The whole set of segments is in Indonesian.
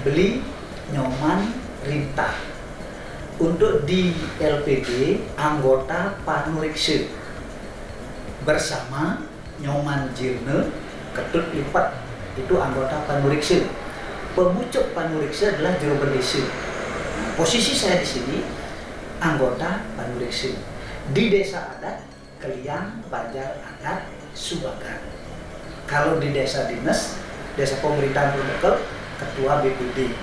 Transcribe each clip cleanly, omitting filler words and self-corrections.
beli Nyoman Rintah. Untuk di LPD anggota Panurikse bersama Nyoman Jirne Ketut Lipat, itu anggota Panurikse. Pemucuk Panurikse adalah Jero Bendese. Posisi saya di sini anggota Panurikse di desa adat Keliang Banjar Adat Subagan. Kalau di desa dinas, desa pemerintahan Rudekel, ketua BPD.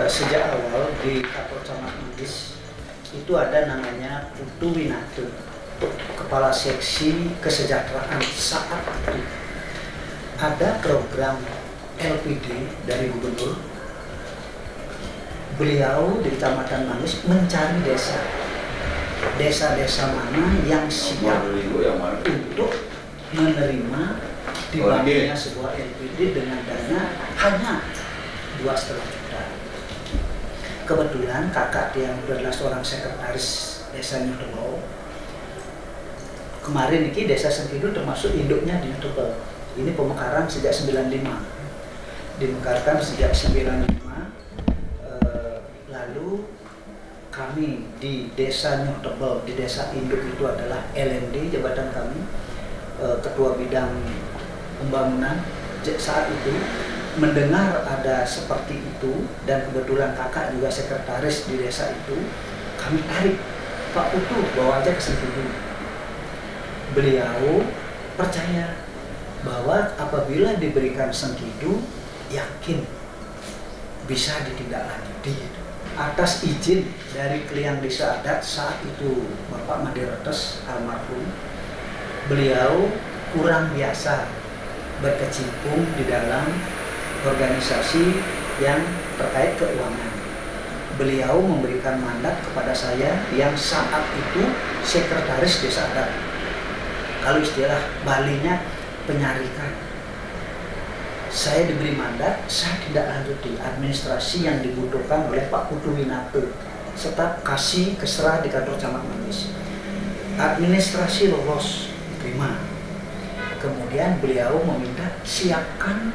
Sejak awal di kantor Camat Manggis itu ada namanya Putu Winate, kepala seksi kesejahteraan saat itu. Ada program LPD dari gubernur. Beliau di Kecamatan Manggis mencari desa-desa mana yang siap untuk menerima dibangunnya sebuah LPD dengan dana hanya 2,5 juta. Kebetulan kakak yang adalah seorang sekretaris desa Nyotebau. Kemarin ini desa Sengkidu termasuk induknya di Nyotebau. Ini pemekaran sejak 95. Dimekarkan sejak 95. Lalu kami di desa Nyotebau, di desa induk itu adalah LMD, jabatan kami, ketua bidang pembangunan. Saat itu mendengar ada seperti itu, dan kebetulan kakak juga sekretaris di desa itu, kami tarik, Pak Putu bawa aja ke Sengkidu. Beliau percaya bahwa apabila diberikan Sengkidu, yakin bisa ditindaklanjuti. Atas izin dari Keliang Desa Adat saat itu, Bapak Madiretes almarhum, beliau kurang biasa berkecimpung di dalam organisasi yang terkait keuangan. Beliau memberikan mandat kepada saya yang saat itu sekretaris desa adat. Kalau istilah Balinya penyarikan. Saya diberi mandat, saya tidak lanjuti administrasi yang dibutuhkan oleh Pak Putu Winate, serta kasih keserah di kantor Camat Manggis. Administrasi lolos, diterima. Kemudian beliau meminta siapkan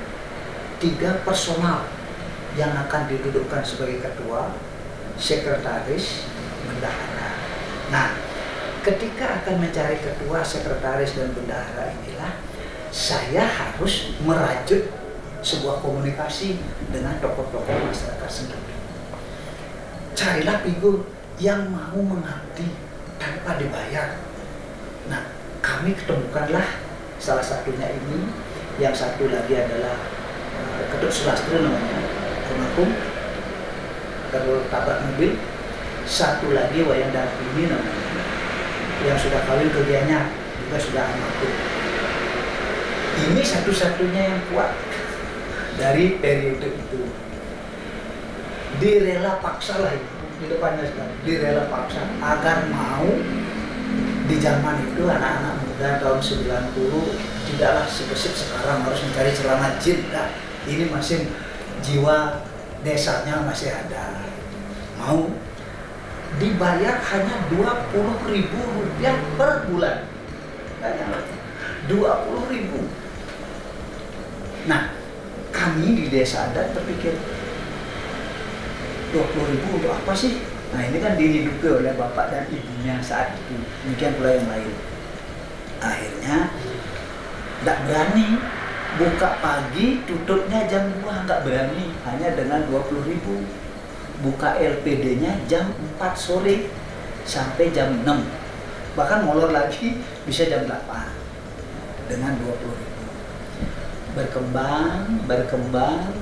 3 personal yang akan didudukkan sebagai ketua, sekretaris, bendahara. Nah, ketika akan mencari ketua, sekretaris, dan bendahara inilah saya harus merajut sebuah komunikasi dengan tokoh-tokoh masyarakat Sengkidu. Carilah figur yang mau mengabdi tanpa dibayar. Nah, kami ketemukanlah salah satunya ini, yang satu lagi adalah Ketut Sulastri namanya, almarhum, kalau tabrak mobil. Satu lagi Wayang Darpini namanya, yang sudah kawin ke Gianyar, juga sudah almarhum. Ini satu-satunya yang kuat dari periode itu. Direla paksa lah itu, di depannya sekarang, direla paksa agar mau di zaman itu anak-anak muda tahun 90 tidaklah segesit sekarang harus mencari celana jin. Nah, ini masih jiwa desanya masih ada. Mau dibayar hanya Rp20.000 per bulan. 20.000. Nah, kami di desa adat terpikir 20.000 untuk apa sih? Nah, ini kan dihidupi oleh bapak dan ibunya saat itu. Demikian pula yang lain. Akhirnya tidak berani. Buka pagi, tutupnya jam 2, nggak berani. Hanya dengan 20.000. Buka LPD-nya jam 4 sore sampai jam 6. Bahkan molor lagi bisa jam 8 dengan 20.000.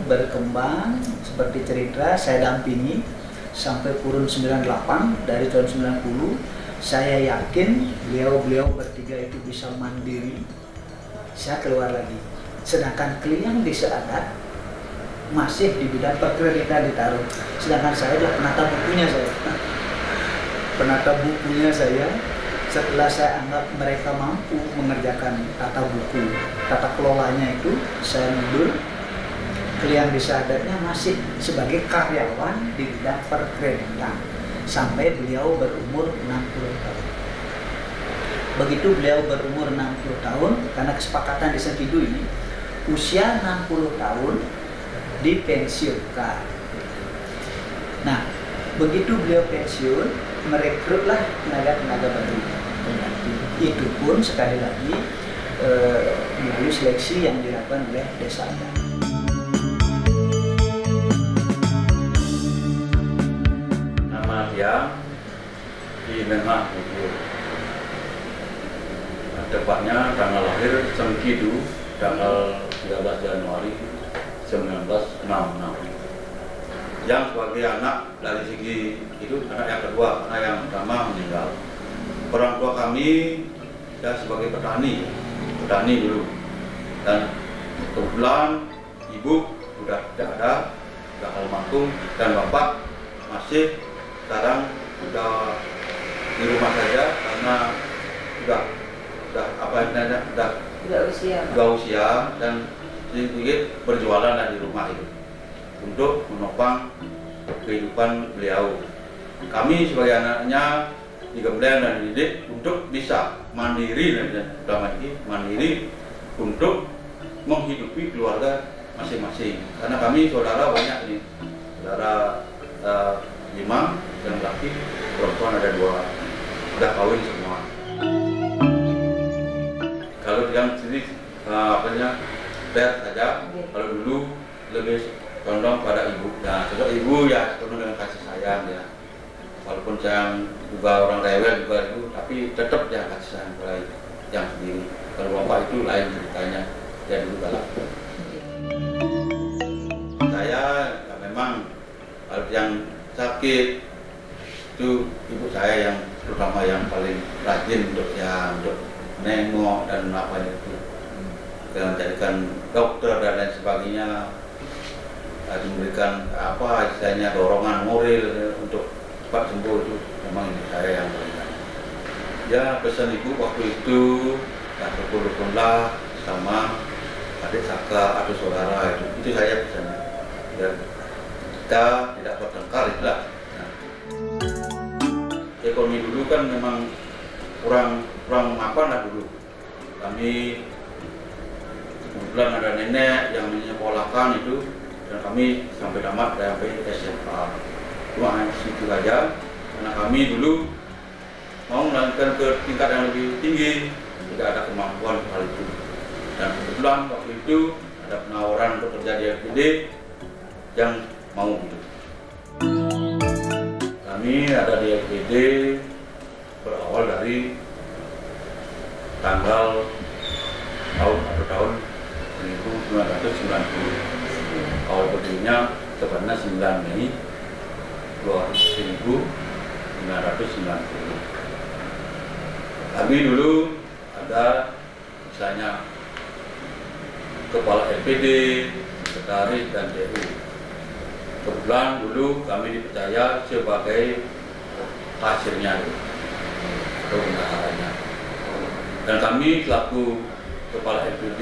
Berkembang seperti cerita saya dampingi sampai kurun 98. Dari tahun 90 saya yakin beliau bertiga itu bisa mandiri. Saya keluar lagi. Sedangkan Keliang Desa Adat masih di bidang perkreditan ditaruh. Sedangkan saya adalah penata bukunya saya. Penata bukunya saya. Setelah saya anggap mereka mampu mengerjakan tata buku, tata kelolanya itu, saya mundur. Keliang Desa Adatnya masih sebagai karyawan di bidang perkreditan sampai beliau berumur 60 tahun. Begitu beliau berumur 60 tahun, karena kesepakatan di Sengkidu ini, usia 60 tahun dipensiunkan. Nah, begitu beliau pensiun, merekrutlah tenaga-tenaga baru pengganti. Itu pun sekali lagi melalui seleksi yang dilakukan oleh desa adat. Nama dia di Memang Bubur. Tepatnya tanggal lahir Sengkidu, tanggal 13 Januari 1966. Yang sebagai anak dari segi itu anak yang kedua, anak yang pertama meninggal. Orang tua kami ya sebagai petani dulu, dan kebetulan ibu sudah tidak ada, sudah almarhum, dan bapak masih sekarang sudah di rumah saja karena sudah usia dan sedikit berjualan di rumah itu untuk menopang kehidupan beliau. Kami sebagai anaknya digembleng dan dididik untuk bisa mandiri, dan utama ini mandiri untuk menghidupi keluarga masing-masing. Karena kami saudara banyak nih, saudara 5 yang laki, perempuan ada 2, sudah kawin semua. Kalau yang sini lihat saja, kalau dulu lebih condong pada ibu. Nah, kalau ibu ya penuh dengan kasih sayang ya. Walaupun saya juga orang rewel juga itu, tapi tetap ya kasih sayang pada yang sendiri. Kalau bapak itu lain ceritanya, dia dulu galak. Saya ya memang kalau yang sakit itu ibu saya yang terutama yang paling rajin untuk nengok dan apa itu, dengan jadikan dokter dan lain sebagainya, memberikan apa istilahnya dorongan moral untuk cepat sembuh. Itu memang ibu saya yang paling ya. Pesan ibu waktu itu ya rukun-rukunlah sama adik kakak atau saudara, itu saya pesannya, dan kita tidak bertengkar itulah. Nah, ekonomi dulu kan memang kurang mapan lah dulu. Kami kebetulan ada nenek yang menyekolahkan itu, dan kami sampai tamat sampai SMA. Cuma situ aja, karena kami dulu mau melanjutkan ke tingkat yang lebih tinggi, tidak ada kemampuan hal itu. Dan kebetulan waktu itu ada penawaran untuk kerja di LPD yang mau gitu. Kami ada di LPD berawal dari tahun 1990. Awal berdirinya tepatnya 9 Mei 1990. Kami dulu ada misalnya kepala LPD, sekretaris, dan DU. Kebetulan dulu kami dipercaya sebagai kasirnya atau bendaharanya, dan kami selaku kepala LPD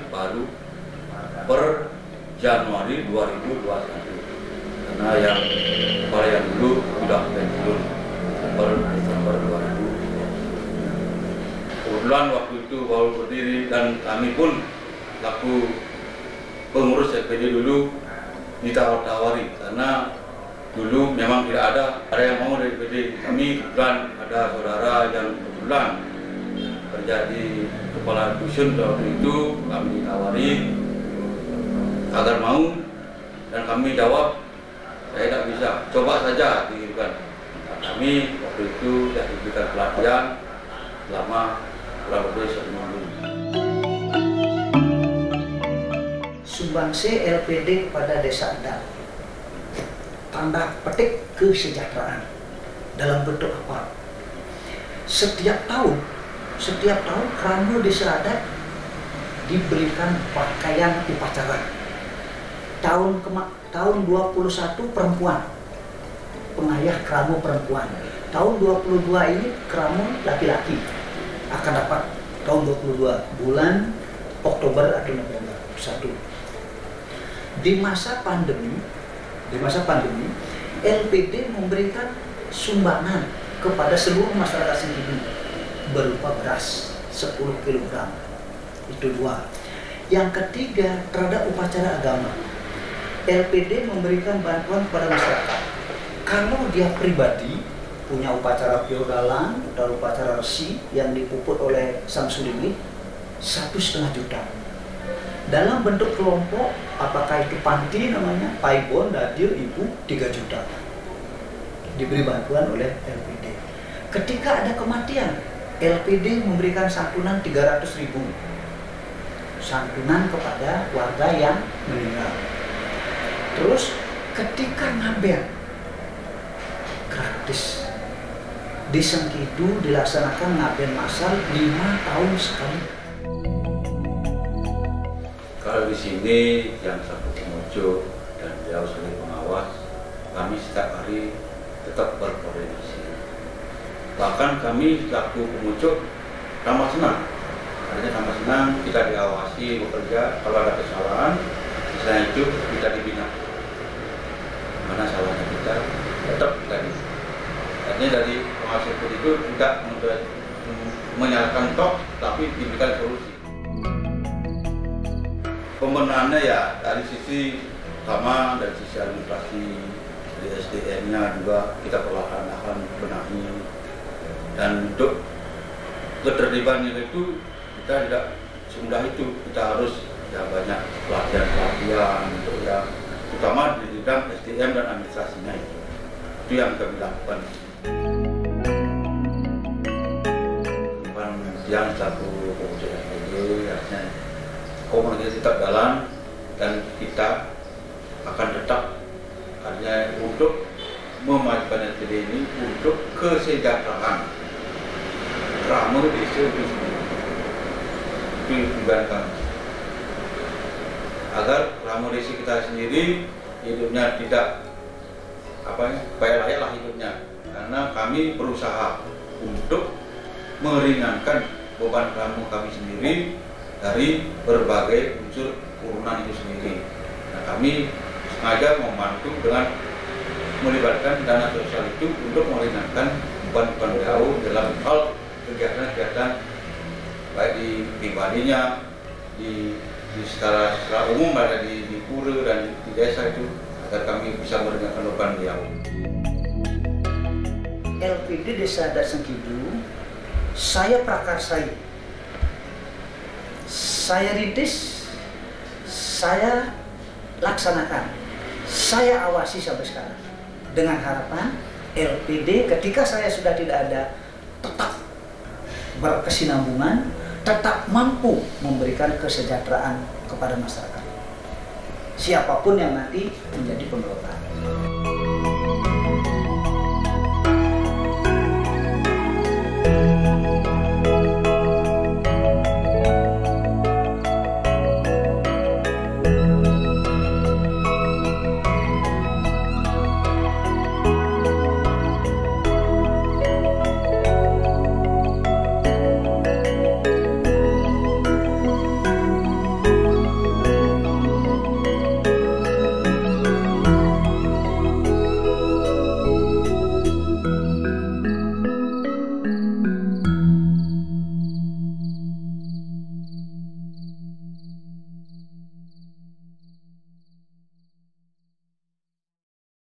baru per Januari 2021, karena yang kepala yang dulu sudah pensiun per Desember 2020. Kebetulan waktu itu baru berdiri, dan kami pun selaku pengurus LPD dulu ditawar-tawari, karena dulu memang tidak ada yang mau dari LPD. Kami kebetulan ada saudara yang kebetulan kerja di kepala dusun waktu itu, kami ditawari agar mau, dan kami jawab saya tidak bisa, coba saja dihidupkan. Nah, kami waktu itu sudah diberikan pelatihan selama kurang lebih 1 minggu. Sumbangsi LPD kepada desa adat, tanda petik kesejahteraan dalam bentuk apa? Setiap tahun keramu desa adat diberikan pakaian upacara. Tahun 21 perempuan, pengayah keramu perempuan. Tahun 22 ini keramu laki-laki akan dapat tahun 22 bulan Oktober atau November 1. Di masa pandemi LPD memberikan sumbangan kepada seluruh masyarakat sendiri berupa beras 10 kg. Itu 2. Yang ketiga, terhadap upacara agama. LPD memberikan bantuan kepada masyarakat. Kalau dia pribadi punya upacara piodalan atau upacara resi yang dipuput oleh Samsudin, 1,5 juta. Dalam bentuk kelompok, apakah itu panti namanya, paibon, dadil, ibu, 3 juta. Diberi bantuan oleh LPD. Ketika ada kematian, LPD memberikan santunan 300.000. Santunan kepada warga yang meninggal. Terus ketika ngaben, gratis. Di Sengkidu dilaksanakan ngaben massal 5 tahun sekali. Kalau di sini yang satu Pemujuk dan beliau sebagai pengawas, kami setiap hari tetap berkoordinasi. Bahkan kami selaku Pemujuk ramah senang. Artinya ramah senang, kita diawasi bekerja. Kalau ada kesalahan, misalnya itu kita dibina. Mana salahnya kita, tetap kita dibina. Artinya dari pengawas itu tidak menyalahkan tok, tapi diberikan solusi. Pembenahannya ya dari sisi utama, dari sisi administrasi, dari SDM-nya juga kita perlahan-lahan benahi. Dan untuk ketertibannya itu kita tidak semudah itu, kita harus ya banyak pelatihan untuk yang utama di bidang SDM dan administrasinya itu yang kami lakukan. Yang satu Pemujuk LPD, artinya komunikasi tetap jalan dan kita akan tetap artinya untuk memajukan LPD ini untuk kesejahteraan Ramo Desa itu sendiri. Itu tujuan kami. Agar Ramo Desa kita sendiri hidupnya tidak baik-baiklah hidupnya, karena kami berusaha untuk meringankan beban Ramo kami sendiri dari berbagai unsur urunan itu sendiri. Nah, kami sengaja membantu dengan melibatkan dana sosial itu untuk meringankan beban-beban beliau dalam hal kegiatan-kegiatan baik di pribadinya, di secara umum, ada di pura dan di desa itu, agar kami bisa meringankan beban beliau. LPD Desa Adat Sengkidu saya prakarsai, saya rintis, saya laksanakan, saya awasi sampai sekarang, dengan harapan LPD ketika saya sudah tidak ada tetap berkesinambungan, tetap mampu memberikan kesejahteraan kepada masyarakat siapapun yang nanti menjadi pengelola.